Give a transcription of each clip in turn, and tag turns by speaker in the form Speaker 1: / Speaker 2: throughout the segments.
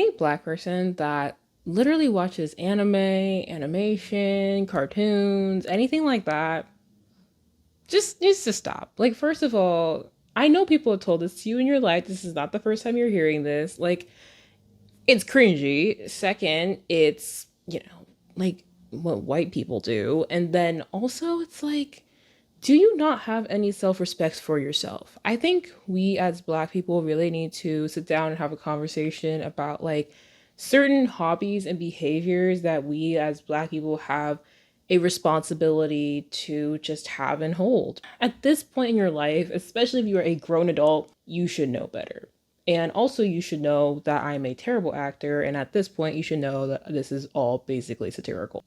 Speaker 1: any Black person that literally watches anime, animation, cartoons, anything like that, just needs to stop. Like, first of all, I know people have told this to you in your life. This is not the first time you're hearing this. Like, it's cringy. Second, it's, like what white people do. And then also, it's like, do you not have any self respect for yourself? I think we as Black people really need to sit down and have a conversation about like certain hobbies and behaviors that we as Black people have a responsibility to just have and hold. At this point in your life, especially if you are a grown adult, you should know better. And also, you should know that I'm a terrible actor. And at this point, you should know that this is all basically satirical.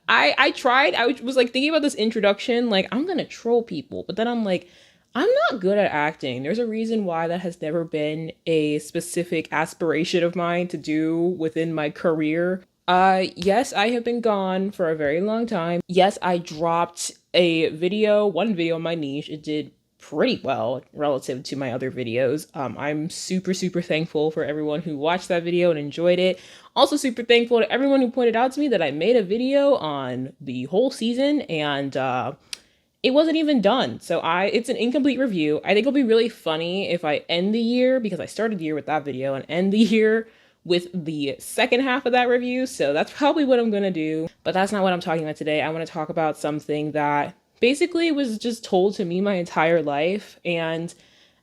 Speaker 1: I tried. Was like thinking about this introduction, like I'm gonna troll people, but then I'm like, I'm not good at acting. There's a reason why that has never been a specific aspiration of mine to do within my career. Yes, I have been gone for a very long time. Yes, I dropped one video on my niche. It did pretty well relative to my other videos. I'm super, super thankful for everyone who watched that video and enjoyed it. Also super thankful to everyone who pointed out to me that I made a video on the whole season and it wasn't even done. So it's an incomplete review. I think it'll be really funny if I end the year, because I started the year with that video, and end the year with the second half of that review. So that's probably what I'm gonna do. But that's not what I'm talking about today. I want to talk about something that basically was just told to me my entire life. And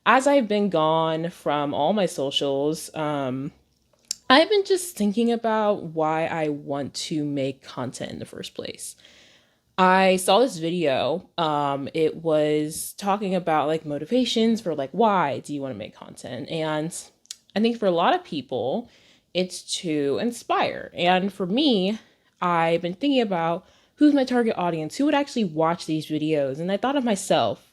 Speaker 1: as I've been gone from all my socials, I've been just thinking about why I want to make content in the first place. I saw this video. It was talking about like motivations for like, why do you want to make content? And I think for a lot of people, it's to inspire. And for me, I've been thinking about who's my target audience, who would actually watch these videos. And I thought of myself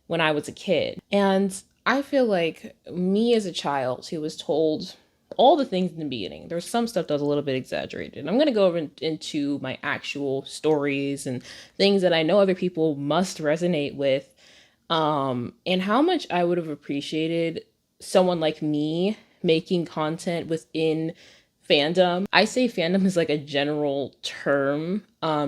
Speaker 1: when I was a kid. And I feel like me as a child who was told all the things in the beginning, there's some stuff that was a little bit exaggerated. I'm going to go over into my actual stories and things that I know other people must resonate with, and how much I would have appreciated someone like me making content within fandom. I say fandom is like a general term,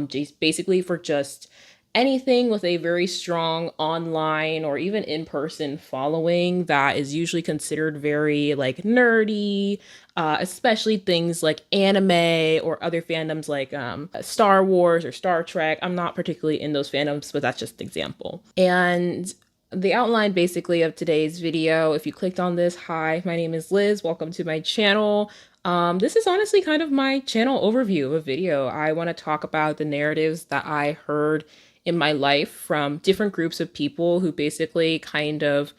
Speaker 1: just basically for just anything with a very strong online or even in-person following that is usually considered very like nerdy, especially things like anime or other fandoms like Star Wars or Star Trek. I'm not particularly in those fandoms, but that's just an example. And the outline basically of today's video, if you clicked on this, hi, my name is Liz, welcome to my channel. This is honestly kind of my channel overview of a video. I want to talk about the narratives that I heard in my life from different groups of people who basically kind of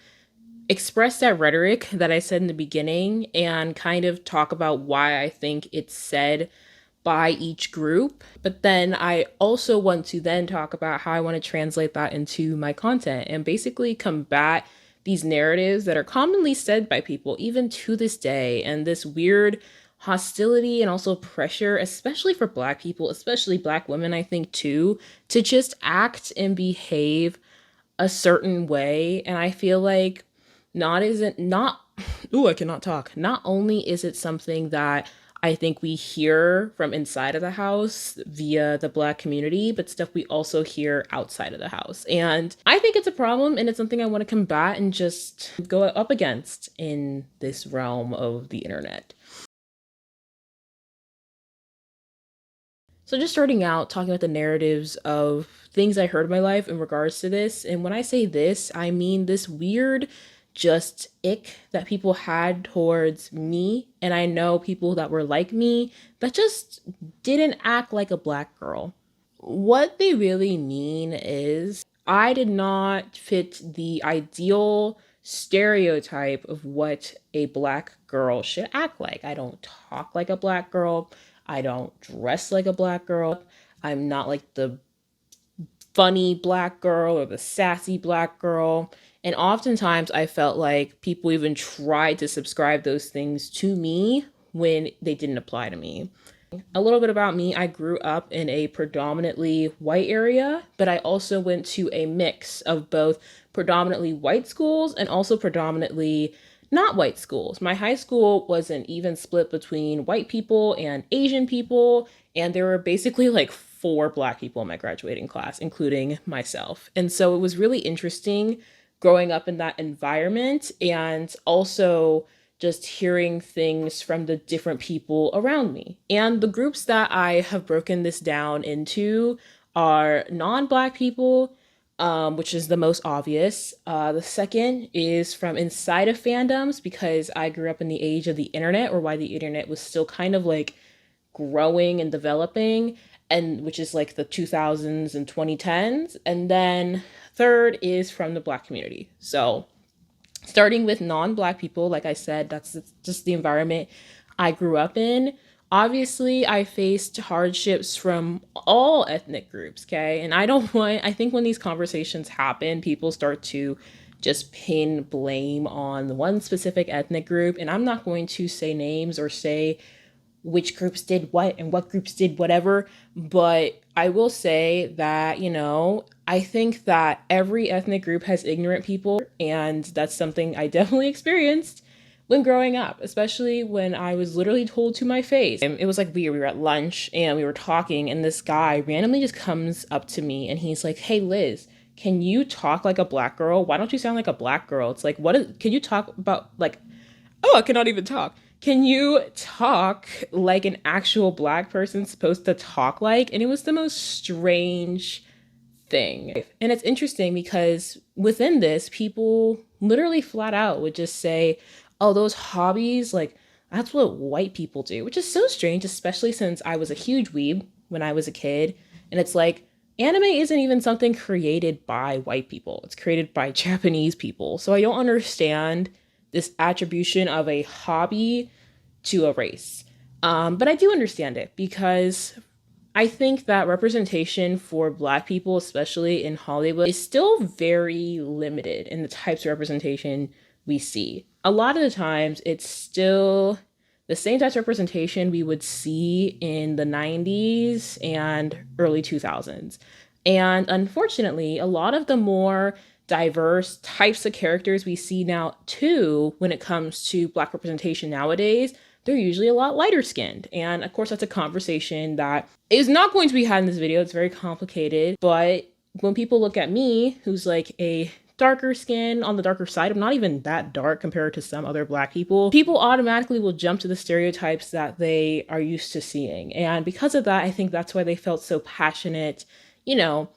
Speaker 1: express that rhetoric that I said in the beginning and kind of talk about why I think it's said by each group. But then I also want to then talk about how I want to translate that into my content and basically combat these narratives that are commonly said by people even to this day, and this weird hostility and also pressure, especially for Black people, especially Black women, I think too, to just act and behave a certain way. And I feel like not I cannot talk. Not only is it something that I think we hear from inside of the house via the Black community, but stuff we also hear outside of the house. And I think it's a problem, and it's something I want to combat and just go up against in this realm of the internet. So just starting out, talking about the narratives of things I heard in my life in regards to this. And when I say this, I mean this weird just ick that people had towards me. And I know people that were like me that just didn't act like a Black girl. What they really mean is I did not fit the ideal stereotype of what a Black girl should act like. I don't talk like a Black girl. I don't dress like a Black girl. I'm not like the funny Black girl or the sassy Black girl. And oftentimes I felt like people even tried to subscribe those things to me when they didn't apply to me. A little bit about me, I grew up in a predominantly white area, but I also went to a mix of both predominantly white schools and also predominantly not white schools. My high school was an even split between white people and Asian people, and there were basically like four black people in my graduating class, including myself. And so it was really interesting growing up in that environment and also just hearing things from the different people around me. And the groups that I have broken this down into are non-black people, which is the most obvious. The second is from inside of fandoms because I grew up in the age of the internet, or why the internet was still kind of like growing and developing, and which is like the 2000s and 2010s. And then third is from the black community. So starting with non-black people, like I said, that's just the environment I grew up in. Obviously, I faced hardships from all ethnic groups, okay? And I think when these conversations happen, people start to just pin blame on one specific ethnic group. And I'm not going to say names or say which groups did what and what groups did whatever. But I will say that, I think that every ethnic group has ignorant people. And that's something I definitely experienced when growing up, especially when I was literally told to my face. And it was like weird. We were at lunch and we were talking, and this guy randomly just comes up to me and he's like, "Hey, Liz, can you talk like a black girl? Why don't you sound like a black girl?" It's like, can you talk about like, oh, I cannot even talk. Can you talk like an actual black person's supposed to talk like? And it was the most strange thing. And it's interesting because within this, people literally flat out would just say, "Oh, those hobbies, like that's what white people do," which is so strange, especially since I was a huge weeb when I was a kid. And it's like, anime isn't even something created by white people. It's created by Japanese people. So I don't understand this attribution of a hobby to a race. But I do understand it because I think that representation for black people, especially in Hollywood, is still very limited in the types of representation we see. A lot of the times, it's still the same types of representation we would see in the 90s and early 2000s. And unfortunately, a lot of the more diverse types of characters we see now too, when it comes to black representation nowadays, they're usually a lot lighter skinned. And of course, that's a conversation that is not going to be had in this video. It's very complicated. But when people look at me, who's like a darker skin on the darker side, I'm not even that dark compared to some other black people, people automatically will jump to the stereotypes that they are used to seeing. And because of that, I think that's why they felt so passionate,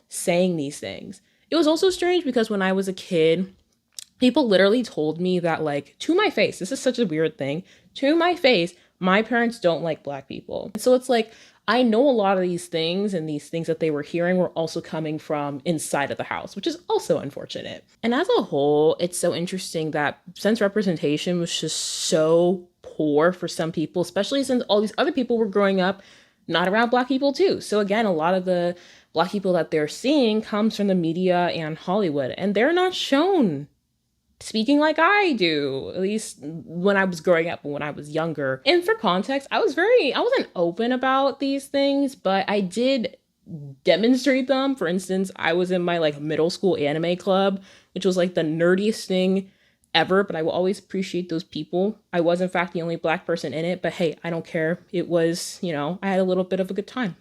Speaker 1: saying these things. It was also strange because when I was a kid, people literally told me that, like, to my face, this is such a weird thing, to my face, my parents don't like black people. So it's like, I know a lot of these things, and these things that they were hearing were also coming from inside of the house, which is also unfortunate. And as a whole, it's so interesting that since representation was just so poor for some people, especially since all these other people were growing up not around black people too. So again, a lot of the black people that they're seeing comes from the media and Hollywood, and they're not shown speaking like I do, at least when I was growing up and when I was younger. And for context, I wasn't open about these things, but I did demonstrate them. For instance, I was in my like middle school anime club, which was like the nerdiest thing ever, but I will always appreciate those people. I was in fact the only black person in it, but hey, I don't care. It was, I had a little bit of a good time,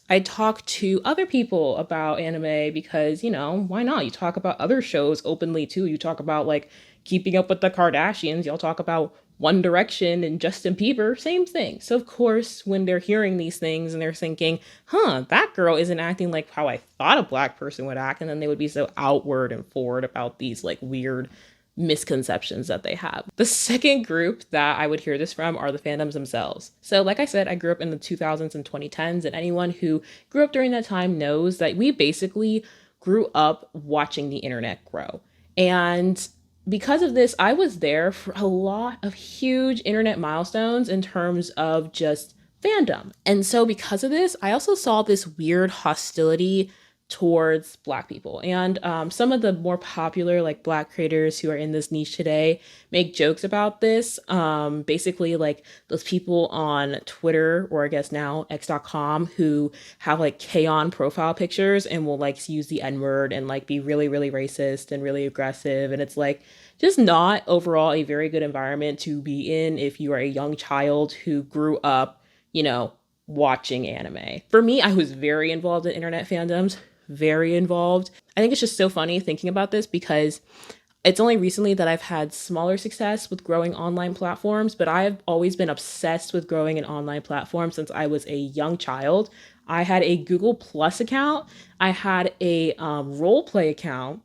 Speaker 1: I talk to other people about anime because, why not? You talk about other shows openly too. You talk about like Keeping Up with the Kardashians. Y'all talk about One Direction and Justin Bieber, same thing. So of course, when they're hearing these things and they're thinking, that girl isn't acting like how I thought a black person would act. And then they would be so outward and forward about these like weird misconceptions that they have. The second group that I would hear this from are the fandoms themselves. So like I said, I grew up in the 2000s and 2010s, and anyone who grew up during that time knows that we basically grew up watching the internet grow. And because of this, I was there for a lot of huge internet milestones in terms of just fandom. And so because of this, I also saw this weird hostility towards Black people. And some of the more popular like Black creators who are in this niche today make jokes about this. Basically, like those people on Twitter, or I guess now X.com, who have like K-on profile pictures and will like use the N-word and like be really, really racist and really aggressive. And it's like just not overall a very good environment to be in if you are a young child who grew up, you know, watching anime. For me, I was very involved in internet fandoms, very involved. I think it's just so funny thinking about this because it's only recently that I've had smaller success with growing online platforms, but I've always been obsessed with growing an online platform since I was a young child. I had a Google Plus account. I had a role play account.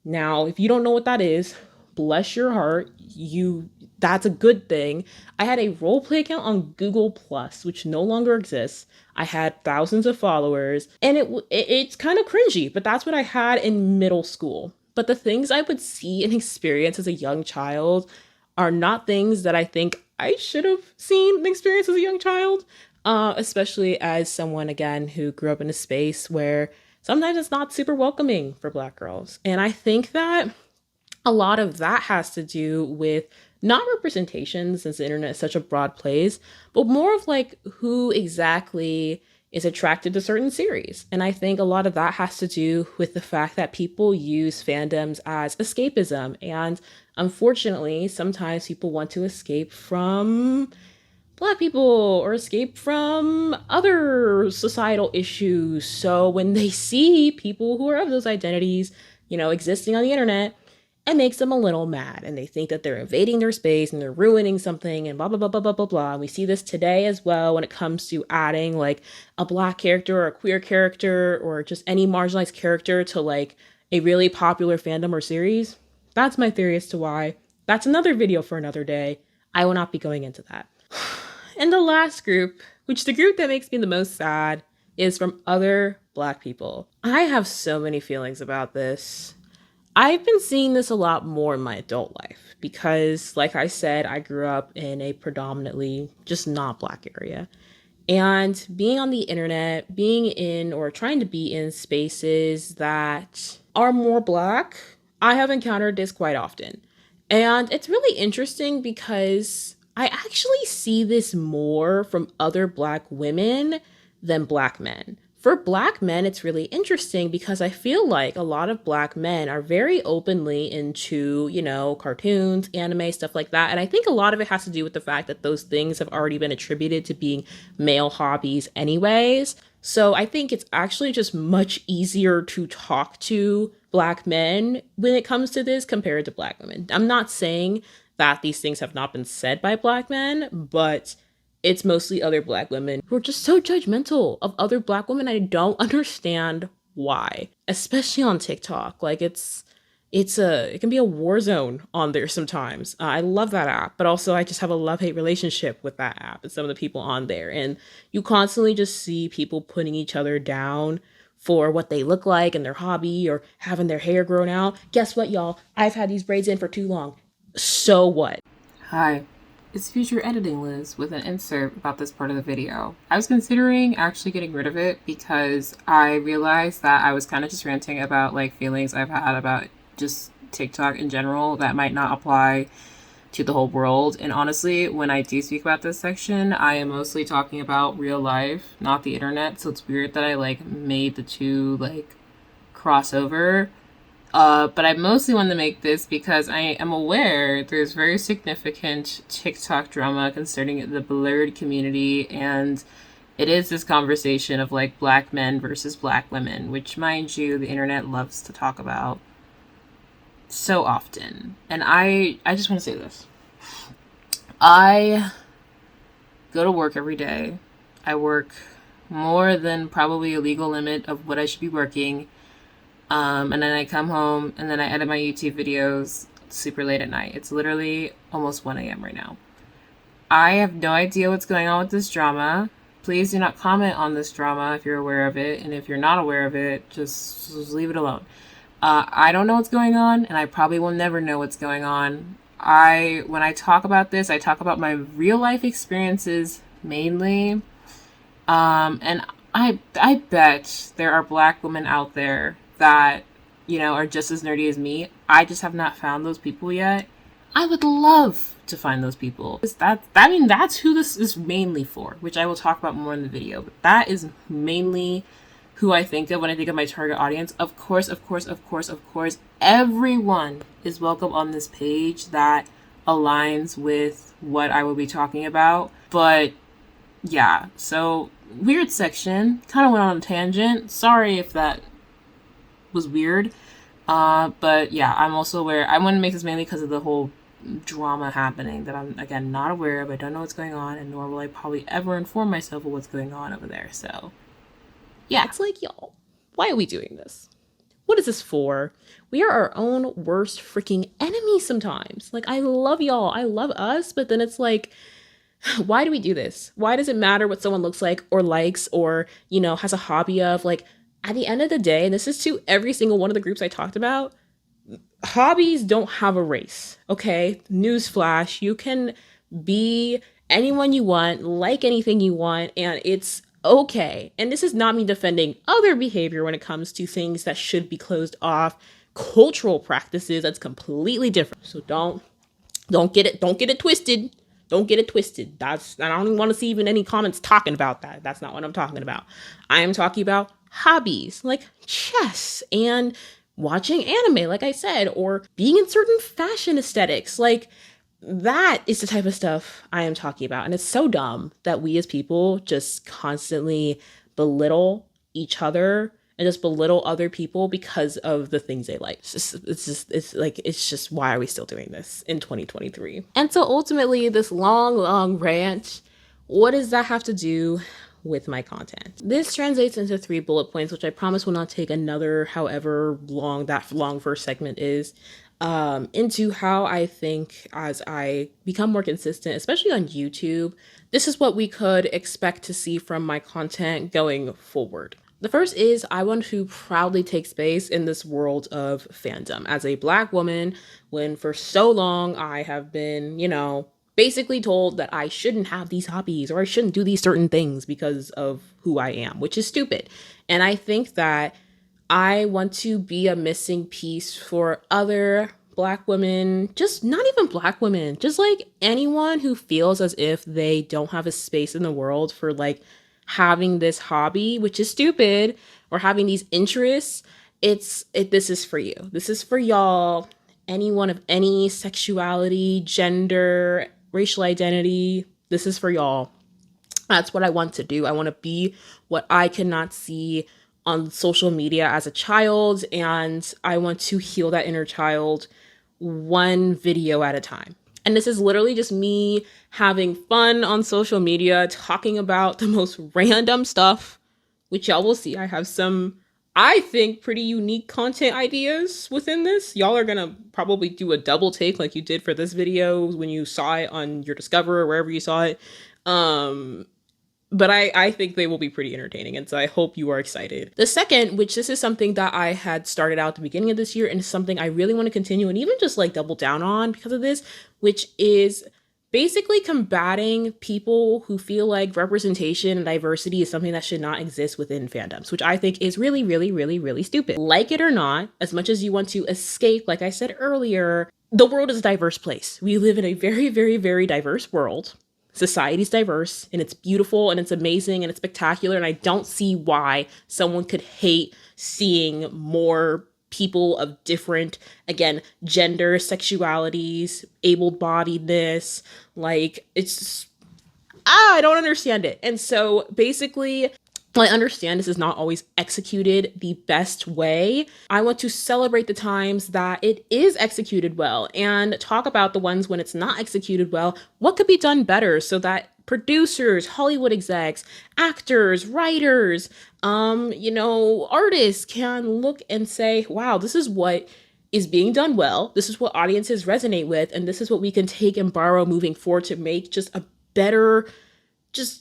Speaker 1: Now, if you don't know what that is, bless your heart, you that's a good thing. I had a role play account on Google Plus, which no longer exists. I had thousands of followers, and it's kind of cringy, but that's what I had in middle school. But the things I would see and experience as a young child are not things that I think I should have seen and experienced as a young child, especially as someone, again, who grew up in a space where sometimes it's not super welcoming for Black girls. And I think that a lot of that has to do with not representation, since the internet is such a broad place, but more of like who exactly is attracted to certain series. And I think a lot of that has to do with the fact that people use fandoms as escapism. And unfortunately, sometimes people want to escape from Black people or escape from other societal issues. So when they see people who are of those identities, existing on the internet, it makes them a little mad, and they think that they're invading their space and they're ruining something and blah, blah, blah, blah, blah, blah, blah. And we see this today as well when it comes to adding like a Black character or a queer character or just any marginalized character to like a really popular fandom or series. That's my theory as to why. That's another video for another day. I will not be going into that. And the last group, which the group that makes me the most sad, is from other Black people. I have so many feelings about this. I've been seeing this a lot more in my adult life because, like I said, I grew up in a predominantly just not Black area. And being on the internet, being in or trying to be in spaces that are more Black, I have encountered this quite often. And it's really interesting because I actually see this more from other Black women than Black men. For Black men, it's really interesting because I feel like a lot of Black men are very openly into, cartoons, anime, stuff like that. And I think a lot of it has to do with the fact that those things have already been attributed to being male hobbies anyways. So I think it's actually just much easier to talk to Black men when it comes to this compared to Black women. I'm not saying that these things have not been said by Black men, but it's mostly other Black women who are just so judgmental of other Black women. I don't understand why, especially on TikTok. Like it can be a war zone on there sometimes. I love that app, but also I just have a love-hate relationship with that app and some of the people on there. And you constantly just see people putting each other down for what they look like and their hobby or having their hair grown out. Guess what, y'all? I've had these braids in for too long. So what?
Speaker 2: Hi, it's Future Editing Liz with an insert about this part of the video. I was considering actually getting rid of it because I realized that I was kind of just ranting about like feelings I've had about just TikTok in general that might not apply to the whole world. And honestly, when I do speak about this section, I am mostly talking about real life, not the internet. So it's weird that I like made the two like crossover. But I mostly want to make this because I am aware there's very significant TikTok drama concerning the blurred community, and it is this conversation of like Black men versus Black women, which, mind you, the internet loves to talk about so often. And I just want to say this. I go to work every day. I work more than probably a legal limit of what I should be working. And then I come home and then I edit my YouTube videos super late at night. It's literally almost 1 a.m. right now. I have no idea what's going on with this drama. Please do not comment on this drama if you're aware of it. And if you're not aware of it, just leave it alone. I don't know what's going on, and I probably will never know what's going on. When I talk about this, I talk about my real life experiences mainly. And I bet there are black women out there that, are just as nerdy as me. I just have not found those people yet. I would love to find those people. That's who this is mainly for, which I will talk about more in the video. But that is mainly who I think of when I think of my target audience. Of course, of course, of course, of course, everyone is welcome on this page that aligns with what I will be talking about. But yeah, so weird section. Kind of went on a tangent. Sorry if that was weird. But yeah, I'm also aware. I want to make this mainly because of the whole drama happening that I'm, again, not aware of. I don't know what's going on, and nor will I probably ever inform myself of what's going on over there. So yeah.
Speaker 1: It's like, y'all, why are we doing this? What is this for? We are our own worst freaking enemies sometimes. Like, I love y'all. I love us. But then it's like, why do we do this? Why does it matter what someone looks like or likes or, has a hobby of? Like, at the end of the day, and this is to every single one of the groups I talked about, hobbies don't have a race, okay? Newsflash, you can be anyone you want, like anything you want, and it's okay. And this is not me defending other behavior when it comes to things that should be closed off, cultural practices that's completely different. So don't get it twisted. Don't get it twisted. I don't even want to see even any comments talking about that. That's not what I'm talking about. I am talking about hobbies like chess and watching anime, like I said, or being in certain fashion aesthetics. Like, that is the type of stuff I am talking about. And it's so dumb that we as people just constantly belittle each other and just belittle other people because of the things they like. It's just, why are we still doing this in 2023? And so ultimately, this long rant, what does that have to do with my content? This translates into 3 bullet points, which I promise will not take another however long that long first segment is, into how I think as I become more consistent, especially on YouTube, this is what we could expect to see from my content going forward. The first is I want to proudly take space in this world of fandom. As a Black woman, when for so long I have been, basically told that I shouldn't have these hobbies or I shouldn't do these certain things because of who I am, which is stupid. And I think that I want to be a missing piece for other Black women, just not even Black women, just like anyone who feels as if they don't have a space in the world for like having this hobby, which is stupid, or having these interests. This is for you. This is for y'all. Anyone of any sexuality, gender, racial identity, this is for y'all. That's what I want to do. I want to be what I cannot see on social media as a child, and I want to heal that inner child one video at a time. And this is literally just me having fun on social media, talking about the most random stuff, which y'all will see. I have some, I think, pretty unique content ideas within this. Y'all are gonna probably do a double take like you did for this video when you saw it on your Discover or wherever you saw it. But I think they will be pretty entertaining, and so I hope you are excited. The second, which this is something that I had started out at the beginning of this year, and it's something I really want to continue and even just like double down on because of this, which is basically combating people who feel like representation and diversity is something that should not exist within fandoms, which I think is really, really, really, really stupid. Like it or not, as much as you want to escape, like I said earlier, the world is a diverse place. We live in a very, very, very diverse world. Society's diverse and it's beautiful and it's amazing and it's spectacular. And I don't see why someone could hate seeing more people of different, again, gender, sexualities, able-bodiedness. Like, it's, I don't understand it. And so basically, I understand this is not always executed the best way. I want to celebrate the times that it is executed well and talk about the ones when it's not executed well. What could be done better so that producers, Hollywood execs, actors, writers, artists can look and say, wow, this is what is being done well. This is what audiences resonate with. And this is what we can take and borrow moving forward to make just a better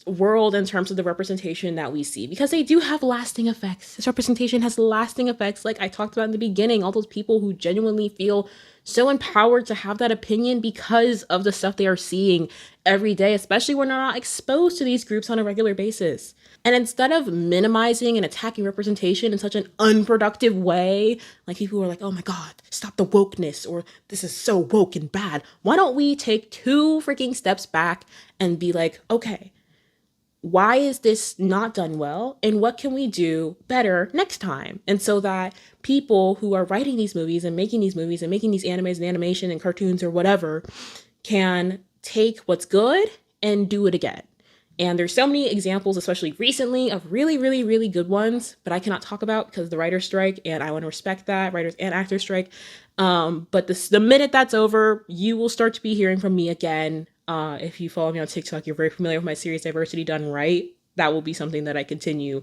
Speaker 1: world in terms of the representation that we see, because they do have lasting effects. This representation has lasting effects. Like I talked about in the beginning, all those people who genuinely feel so empowered to have that opinion because of the stuff they are seeing every day, especially when they're not exposed to these groups on a regular basis. And instead of minimizing and attacking representation in such an unproductive way, like people who are like, oh my God, stop the wokeness, or this is so woke and bad, why don't we take 2 freaking steps back and be like, okay, why is this not done well, and what can we do better next time? And so that people who are writing these movies and making these animes and animation and cartoons or whatever can take what's good and do it again. And there's so many examples, especially recently, of really, really, really good ones, but I cannot talk about because of the writer's strike, and I want to respect that, writers and actors strike. But the minute that's over, you will start to be hearing from me again. If you follow me on TikTok, you're very familiar with my series Diversity Done Right. That will be something that I continue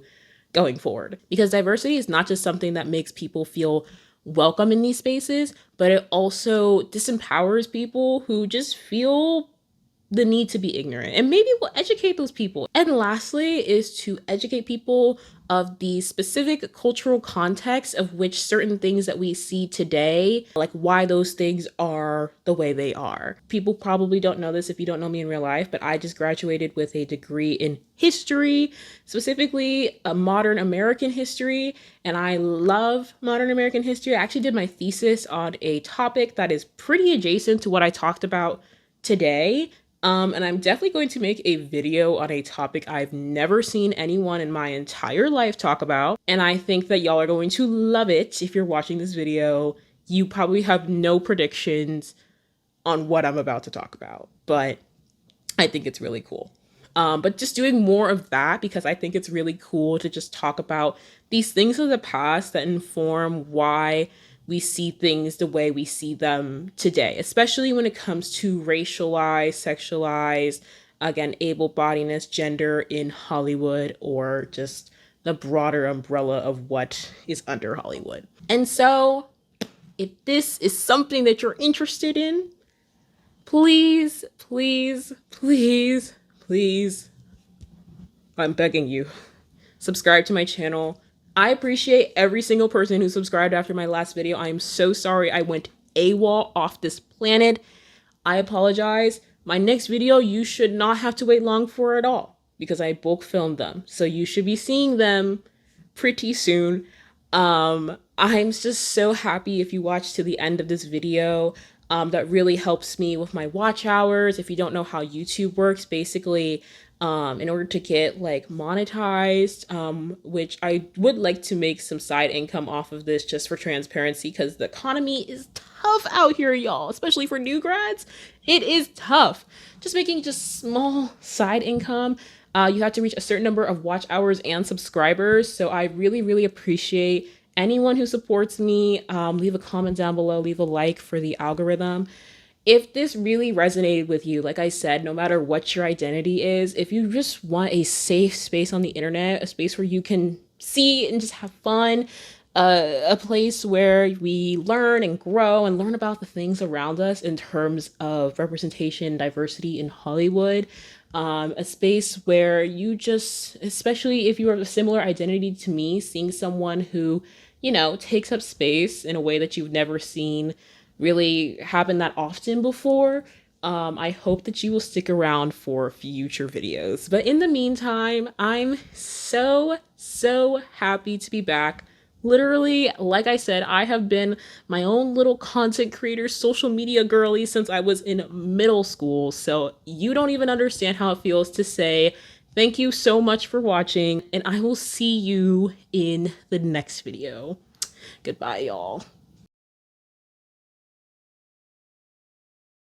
Speaker 1: going forward. Because diversity is not just something that makes people feel welcome in these spaces, but it also disempowers people who just feel the need to be ignorant, and maybe we'll educate those people. And lastly is to educate people of the specific cultural context of which certain things that we see today, like why those things are the way they are. People probably don't know this if you don't know me in real life, but I just graduated with a degree in history, specifically a modern American history, and I love modern American history. I actually did my thesis on a topic that is pretty adjacent to what I talked about today. And I'm definitely going to make a video on a topic I've never seen anyone in my entire life talk about. And I think that y'all are going to love it if you're watching this video. You probably have no predictions on what I'm about to talk about, but I think it's really cool. But just doing more of that, because I think it's really cool to just talk about these things of the past that inform why we see things the way we see them today, especially when it comes to racialized, sexualized, again, able-bodiedness, gender in Hollywood, or just the broader umbrella of what is under Hollywood. And so, if this is something that you're interested in, please, please, please, please, I'm begging you, subscribe to my channel. I appreciate every single person who subscribed after my last video. I am so sorry I went AWOL off this planet. I apologize. My next video, you should not have to wait long for at all because I bulk filmed them. So you should be seeing them pretty soon. I'm just so happy if you watch to the end of this video. That really helps me with my watch hours. If you don't know how YouTube works, basically, in order to get like monetized, which I would like to make some side income off of this just for transparency, because the economy is tough out here, y'all, especially for new grads. It is tough. Just making just small side income. You have to reach a certain number of watch hours and subscribers. So I really, really appreciate anyone who supports me. Leave a comment down below, leave a like for the algorithm. If this really resonated with you, like I said, no matter what your identity is, if you just want a safe space on the internet, a space where you can see and just have fun, a place where we learn and grow and learn about the things around us in terms of representation, diversity in Hollywood, a space where you just, especially if you have a similar identity to me, seeing someone who, you know, takes up space in a way that you've never seen really happen that often before. I hope that you will stick around for future videos. But in the meantime, I'm so happy to be back. Literally, like I said, I have been my own little content creator, social media girly since I was in middle school. So you don't even understand how it feels to say thank you so much for watching, and I will see you in the next video. Goodbye, y'all.